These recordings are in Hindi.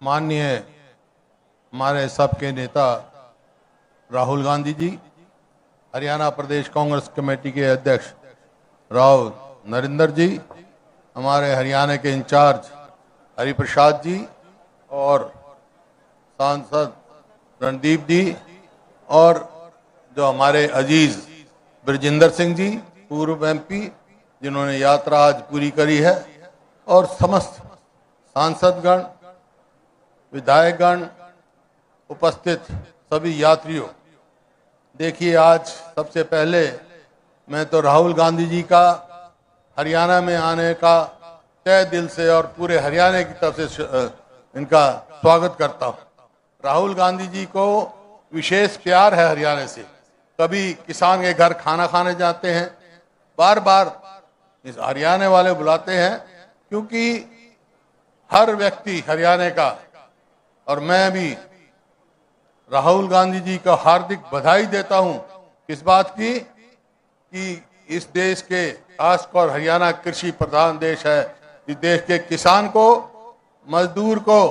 माननीय हमारे सबके नेता राहुल गांधी जी, हरियाणा प्रदेश कांग्रेस कमेटी के अध्यक्ष राव नरेंद्र जी, हमारे हरियाणा के इंचार्ज हरिप्रसाद जी और सांसद रणदीप जी, और जो हमारे अजीज ब्रजेंद्र सिंह जी पूर्व एमपी जिन्होंने यात्रा आज पूरी करी है, और समस्त सांसदगण, विधायकगण, उपस्थित सभी यात्रियों। देखिए, आज सबसे पहले मैं तो राहुल गांधी जी का हरियाणा में आने का तहे दिल से और पूरे हरियाणा की तरफ से इनका स्वागत करता हूं। राहुल गांधी जी को विशेष प्यार है हरियाणा से। कभी किसान के घर खाना खाने जाते हैं, बार बार इस हरियाणा वाले बुलाते हैं, क्योंकि हर व्यक्ति हरियाणा का, और मैं भी राहुल गांधी जी को हार्दिक बधाई देता हूं इस बात की कि इस देश के, खासकर हरियाणा कृषि प्रधान देश है, इस देश के किसान को, मजदूर को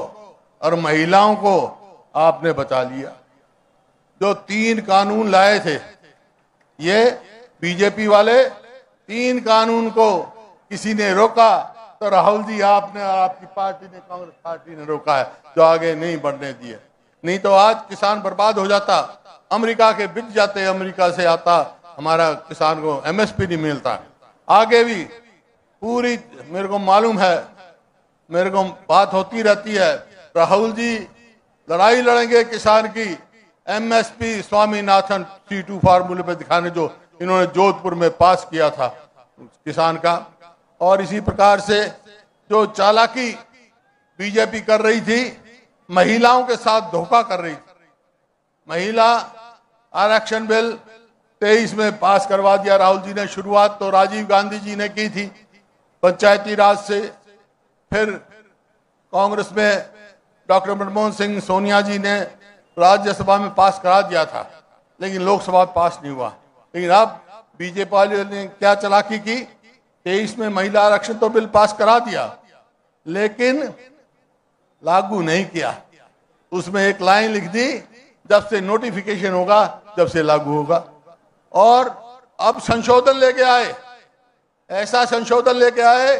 और महिलाओं को आपने बचा लिया। जो 3 कानून लाए थे, ये बीजेपी वाले 3 कानून को किसी ने रोका तो राहुल जी आपने और आपकी पार्टी ने, कांग्रेस पार्टी ने रोका है, जो आगे नहीं बढ़ने दिए। नहीं तो आज किसान बर्बाद हो जाता, अमेरिका के बिक जाते, अमेरिका से आता, हमारा किसान को एमएसपी नहीं मिलता। आगे भी पूरी मेरे को मालूम है, मेरे को बात होती रहती है, राहुल जी लड़ाई लड़ेंगे किसान की, एमएसपी स्वामीनाथन C2 फार्मूले पे दिखाने जो इन्होंने जोधपुर में पास किया था किसान का। और इसी प्रकार से जो चालाकी बीजेपी कर रही थी, महिलाओं के साथ धोखा कर रही थी। महिला आरक्षण बिल 23 में पास करवा दिया राहुल जी ने। शुरुआत तो राजीव गांधी जी ने की थी पंचायती राज से, फिर कांग्रेस में डॉक्टर मनमोहन सिंह, सोनिया जी ने राज्यसभा में पास करा दिया था, लेकिन लोकसभा में पास नहीं हुआ। लेकिन अब बीजेपी वाले ने क्या चालाकी की, 23 में महिला आरक्षण तो बिल पास करा दिया, लेकिन लागू नहीं किया। उसमें एक लाइन लिख दी, जब से नोटिफिकेशन होगा जब से लागू होगा। और अब संशोधन लेके आए, ऐसा संशोधन लेके आए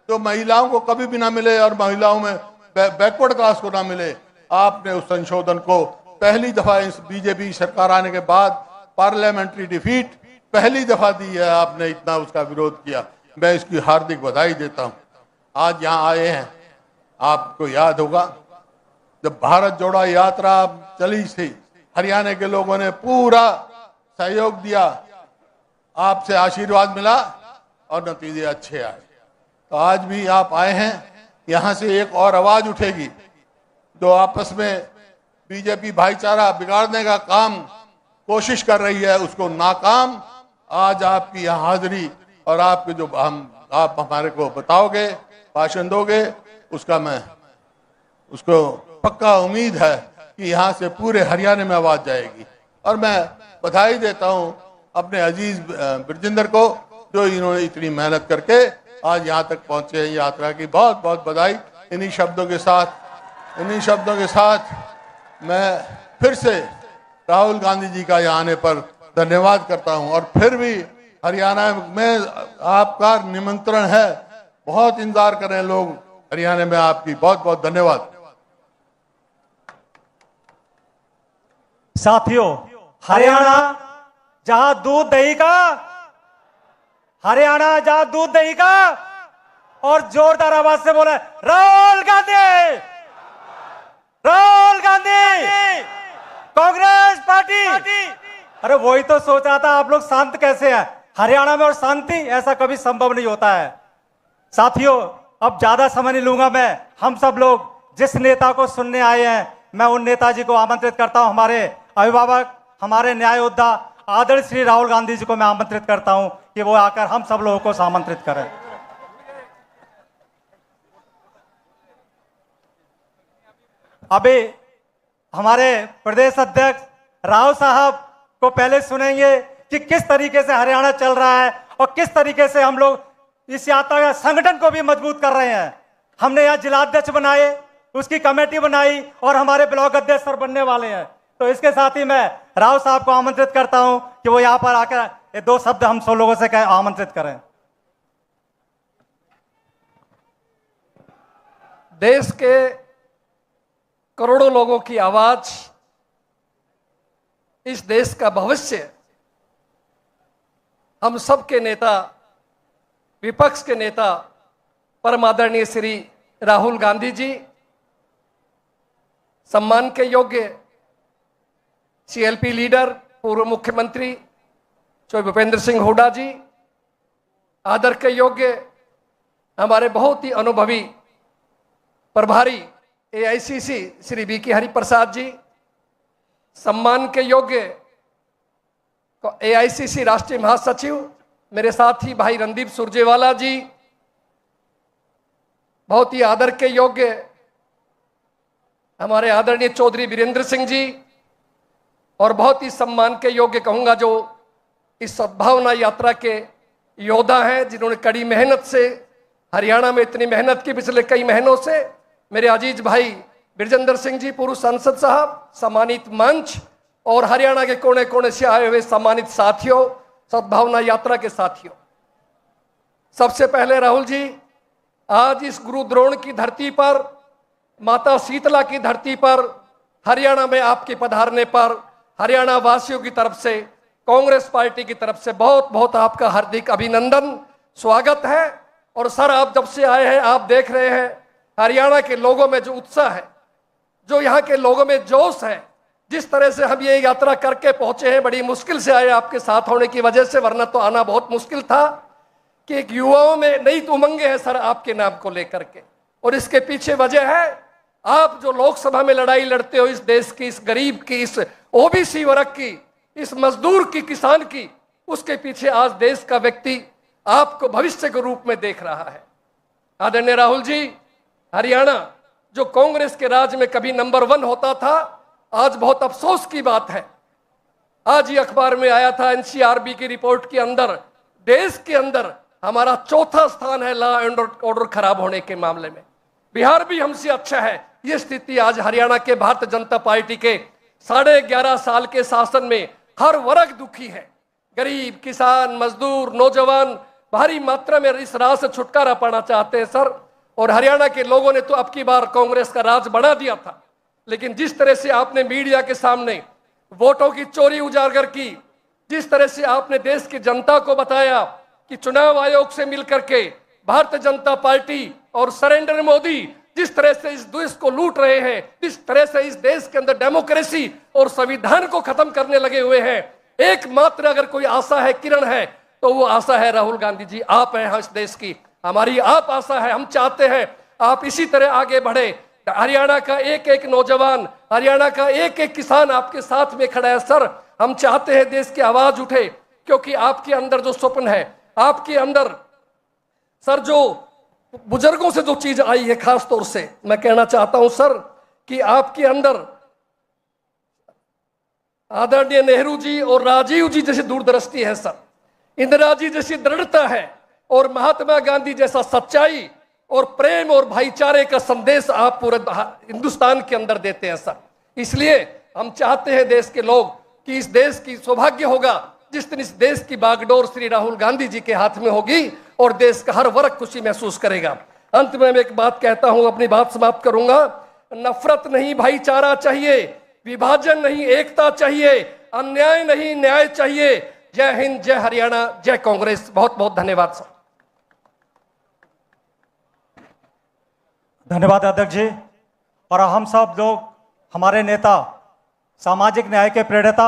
जो महिलाओं को कभी भी ना मिले और महिलाओं में बैकवर्ड क्लास को ना मिले। आपने उस संशोधन को पहली दफा इस बीजेपी सरकार आने के बाद, पार्लियामेंट्री डिफीट पहली दफा दी है, आपने इतना उसका विरोध किया। मैं इसकी हार्दिक बधाई देता हूं। आज यहाँ आए हैं, आपको याद होगा जब भारत जोड़ो यात्रा चली थी, हरियाणा के लोगों ने पूरा सहयोग दिया, आपसे आशीर्वाद मिला और नतीजे अच्छे आए। तो आज भी आप आए हैं, यहाँ से एक और आवाज उठेगी जो आपस में बीजेपी भाईचारा बिगाड़ने का काम कोशिश कर रही है, उसको नाकाम आज आपकी यहाँ हाजिरी और आपके जो आप हमारे को बताओगे, भाषण दोगे, उसका मैं उसको पक्का उम्मीद है कि यहाँ से पूरे हरियाणा में आवाज जाएगी। और मैं बधाई देता हूँ अपने अजीज ब्रजेंद्र को, जो इन्होंने इतनी मेहनत करके आज यहाँ तक पहुंचे हैं। यात्रा की बहुत बहुत बधाई। इन्हीं शब्दों के साथ मैं फिर से राहुल गांधी जी का यहाँ आने पर धन्यवाद करता हूँ। और फिर भी हरियाणा में आपका निमंत्रण है, बहुत इंतजार कर रहे हैं लोग हरियाणा में आपकी। बहुत बहुत धन्यवाद। साथियों, हरियाणा जहां दूध दही का, हरियाणा जहां दूध दही का, और जोरदार आवाज से बोले राहुल गांधी, राहुल गांधी, कांग्रेस पार्टी। अरे वही तो सोच रहा था, आप लोग शांत कैसे हैं हरियाणा में, और शांति ऐसा कभी संभव नहीं होता है। साथियों, अब ज्यादा समय नहीं लूंगा मैं। हम सब लोग जिस नेता को सुनने आए हैं, मैं उन नेताजी को आमंत्रित करता हूं, हमारे अभिभावक, हमारे न्याय योद्धा आदरणीय श्री राहुल गांधी जी को मैं आमंत्रित करता हूं कि वो आकर हम सब लोगों को आमंत्रित करें। अभी हमारे प्रदेश अध्यक्ष राव साहब को पहले सुनेंगे कि किस तरीके से हरियाणा चल रहा है और किस तरीके से हम लोग इस यात्रा का संगठन को भी मजबूत कर रहे हैं। हमने यहाँ जिलाध्यक्ष बनाए, उसकी कमेटी बनाई और हमारे ब्लॉक अध्यक्ष सर बनने वाले हैं। तो इसके साथ ही मैं राव साहब को आमंत्रित करता हूं कि वो यहाँ पर आकर ये 2 शब्द हम सब लोगों से आमंत्रित करें। देश के करोड़ों लोगों की आवाज, इस देश का भविष्य, हम सब के नेता, विपक्ष के नेता परम आदरणीय श्री राहुल गांधी जी, सम्मान के योग्य सीएलपी लीडर पूर्व मुख्यमंत्री श्री भूपेंद्र सिंह हुड्डा जी, आदर के योग्य हमारे बहुत ही अनुभवी प्रभारी एआईसीसी श्री वी.के. हरिप्रसाद जी, सम्मान के योग्य एआईसीसी राष्ट्रीय महासचिव मेरे साथी भाई रणदीप सुरजेवाला जी, बहुत ही आदर के योग्य हमारे आदरणीय चौधरी वीरेंद्र सिंह जी, और बहुत ही सम्मान के योग्य कहूंगा जो इस सद्भावना यात्रा के योद्धा हैं, जिन्होंने कड़ी मेहनत से हरियाणा में इतनी मेहनत की पिछले कई महीनों से, मेरे अजीज भाई बिरजेंद्र सिंह जी पूर्व सांसद साहब, सम्मानित मंच और हरियाणा के कोने कोने से आए हुए सम्मानित साथियों, सद्भावना यात्रा के साथियों। सबसे पहले राहुल जी, आज इस गुरु द्रोण की धरती पर, माता शीतला की धरती पर, हरियाणा में आपके पधारने पर हरियाणा वासियों की तरफ से, कांग्रेस पार्टी की तरफ से बहुत बहुत आपका हार्दिक अभिनंदन, स्वागत है। और सर, आप जब से आए हैं आप देख रहे हैं हरियाणा के लोगों में जो उत्साह है, जो यहाँ के लोगों में जोश है, जिस तरह से हम ये यात्रा करके पहुंचे हैं, बड़ी मुश्किल से आए आपके साथ होने की वजह से, वरना तो आना बहुत मुश्किल था, कि एक युवाओं में नई उमंगे हैं सर आपके नाम को लेकर के। और इसके पीछे वजह है आप जो लोकसभा में लड़ाई लड़ते हो इस देश की, इस गरीब की, इस ओबीसी वर्ग की, इस मजदूर की, किसान की, उसके पीछे आज देश का व्यक्ति आपको भविष्य के रूप में देख रहा है। आदरणीय राहुल जी, हरियाणा जो कांग्रेस के राज में कभी नंबर 1 होता था, आज बहुत अफसोस की बात है, आज ही अखबार में आया था एनसीआरबी की रिपोर्ट के अंदर, देश के अंदर हमारा 4था स्थान है लॉ एंड ऑर्डर खराब होने के मामले में। बिहार भी हमसे अच्छा है। ये स्थिति आज हरियाणा के भारतीय जनता पार्टी के 11.5 साल के शासन में हर वर्ग दुखी है, गरीब, किसान, मजदूर, नौजवान भारी मात्रा में इस राज से छुटकारा पाना चाहते हैं सर। और हरियाणा के लोगों ने तो अब की बार कांग्रेस का राज बढ़ा दिया था, लेकिन जिस तरह से आपने मीडिया के सामने वोटों की चोरी उजागर की, जिस तरह से आपने देश की जनता को बताया कि चुनाव आयोग से मिलकर के भारतीय जनता पार्टी और सरेंडर मोदी जिस तरह से इस देश को लूट रहे हैं, जिस तरह से इस देश के अंदर डेमोक्रेसी और संविधान को खत्म करने लगे हुए हैं, एकमात्र अगर कोई आशा है, किरण है, तो वो आशा है राहुल गांधी जी, आप हैं इस देश की, हमारी आप आशा है। हम चाहते हैं आप इसी तरह आगे बढ़े। हरियाणा का एक एक नौजवान, हरियाणा का एक एक किसान आपके साथ में खड़ा है सर। हम चाहते हैं देश की आवाज उठे, क्योंकि आपके अंदर जो स्वप्न है, आपके अंदर सर जो बुजुर्गों से जो चीज आई है, खास तौर से मैं कहना चाहता हूं सर कि आपके अंदर आदरणीय नेहरू जी और राजीव जी जैसी दूरदृष्टि है सर, इंदिरा जी जैसी दृढ़ता है, और महात्मा गांधी जैसा सच्चाई और प्रेम और भाईचारे का संदेश आप पूरे हिंदुस्तान के अंदर देते हैं सर। इसलिए हम चाहते हैं देश के लोग कि इस देश की सौभाग्य होगा जिस दिन इस देश की बागडोर श्री राहुल गांधी जी के हाथ में होगी और देश का हर वर्ग खुशी महसूस करेगा। अंत में मैं एक बात कहता हूं, अपनी बात समाप्त करूंगा। नफरत नहीं भाईचारा चाहिए, विभाजन नहीं एकता चाहिए, अन्याय नहीं न्याय चाहिए। जय हिंद, जय हरियाणा, जय कांग्रेस। बहुत बहुत धन्यवाद सर। धन्यवाद अध्यक्ष जी। और हम सब लोग, हमारे नेता, सामाजिक न्याय के प्रेरता,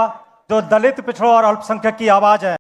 जो दलित, पिछड़ों और अल्पसंख्यक की आवाज है,